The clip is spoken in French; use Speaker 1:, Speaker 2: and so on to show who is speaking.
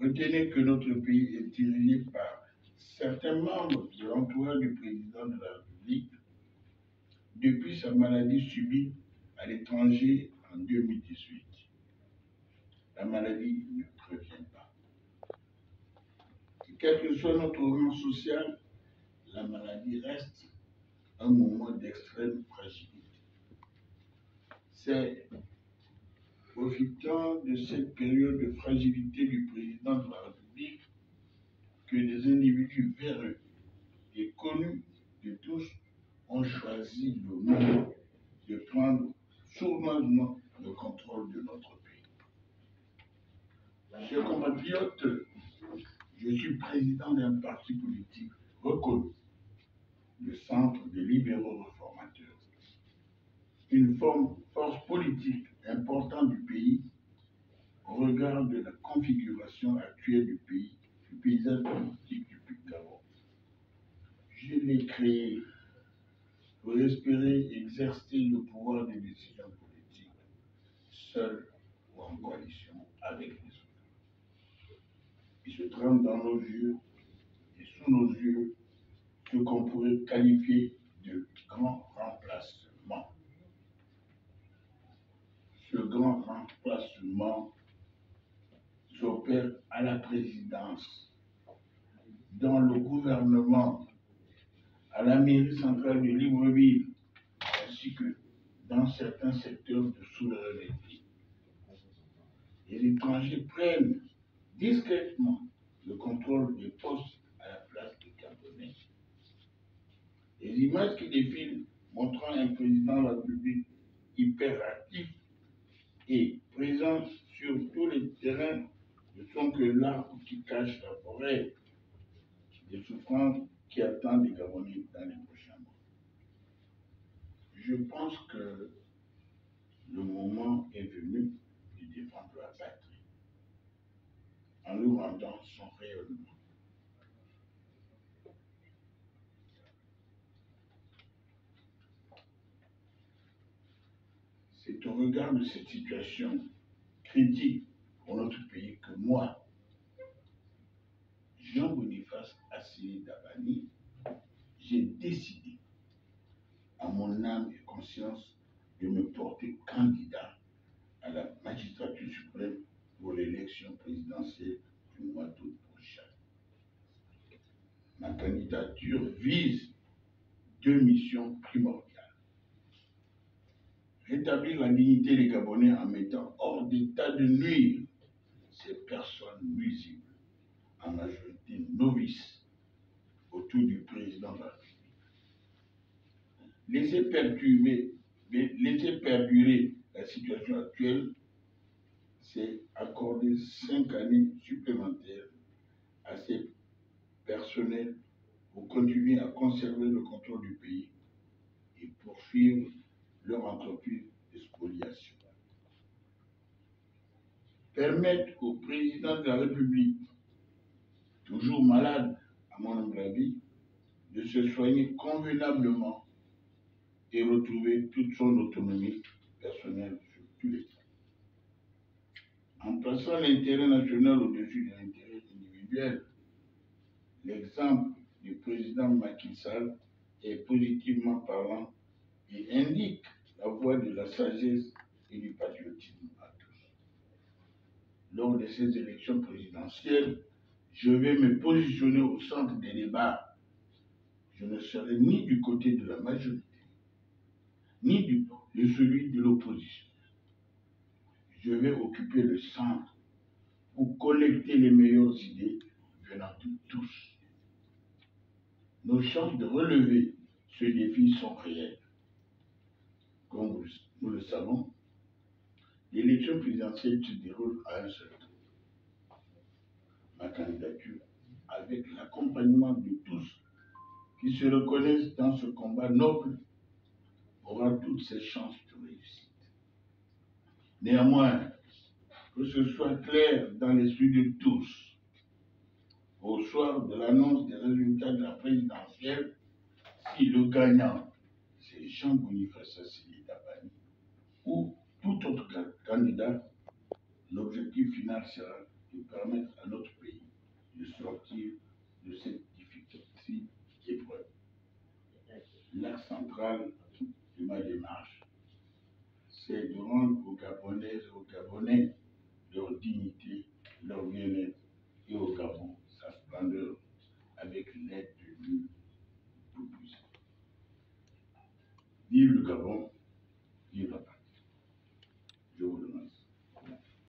Speaker 1: Retenez que notre pays est dirigé par certains membres de l'entourage du président de la République depuis sa maladie subite à l'étranger en 2018. La maladie ne prévient pas. Et quel que soit notre rang social, la maladie reste un moment d'extrême fragilité. C'est profitant de cette période de fragilité du président de la République que des individus véreux et connus de tous ont choisi le moment de prendre sournoisement le contrôle de notre pays. Chers compatriotes, je suis président d'un parti politique reconnu, le Centre des libéraux réformateurs, une force politique importante du pays au regard de la configuration actuelle du pays, du paysage politique du Gabon. Je l'ai créé pour espérer exercer le pouvoir de décision politique, seul ou en coalition avec les autres. Il se trame dans nos yeux et sous nos yeux ce qu'on pourrait qualifier de grand remplacement. Ce grand remplacement s'opère à la présidence, dans le gouvernement, à la mairie centrale de Libreville, ainsi que dans certains secteurs de souveraineté. Les étrangers prennent discrètement le contrôle des postes à la place des Gabonais. Les images qui défilent montrant un président de la République hyperactif et présent sur tous les terrains ne sont que l'arbre qui cache la forêt des souffrances qui attendent les Gabonais dans les prochains mois. Je pense que le moment est venu de défendre la patrie en lui rendant son rayonnement. C'est au regard de cette situation critique pour notre pays que moi, Jean-Boniface Assini Dabani, j'ai décidé, à mon âme et conscience, de me porter candidat à la magistrature suprême pour l'élection présidentielle du mois d'août prochain. Ma candidature vise deux missions primordiales. Rétablir la dignité des Gabonais en mettant hors d'état de nuire ces personnes nuisibles, en majorité novices, autour du président de la République. Laisser perdurer la situation actuelle, c'est accorder 5 années supplémentaires à ces personnels pour continuer à conserver le contrôle du pays et poursuivre leur entreprise de spoliation. Permettre au président de la République, toujours malade à mon humble avis, de se soigner convenablement et retrouver toute son autonomie personnelle sur tous les plans. En plaçant l'intérêt national au-dessus de l'intérêt individuel, l'exemple du président Macky Sall est positivement parlant et indique la voie de la sagesse et du patriotisme à tous. Lors de ces élections présidentielles, je vais me positionner au centre des débats. Je ne serai ni du côté de la majorité, ni de celui de l'opposition. Je vais occuper le centre pour collecter les meilleures idées venant de tous. Nos chances de relever ce défi sont réelles. Comme nous le savons, l'élection présidentielle se déroule à un seul tour. Ma candidature, avec l'accompagnement de tous qui se reconnaissent dans ce combat noble, aura toutes ses chances de réussite. Néanmoins, que ce soit clair dans l'esprit de tous, au soir de l'annonce des résultats de la présidentielle, si le gagnant, c'est Jean-Boniface Assini ou tout autre candidat, l'objectif final sera de permettre à notre pays de sortir de cette difficile épreuve. L'axe central de ma démarche, c'est de rendre aux Gabonaises et aux Gabonais leur dignité, leur bien-être et au Gabon sa splendeur avec l'aide de Dieu Tout-Puissant. Vive le Gabon, vive la patrie.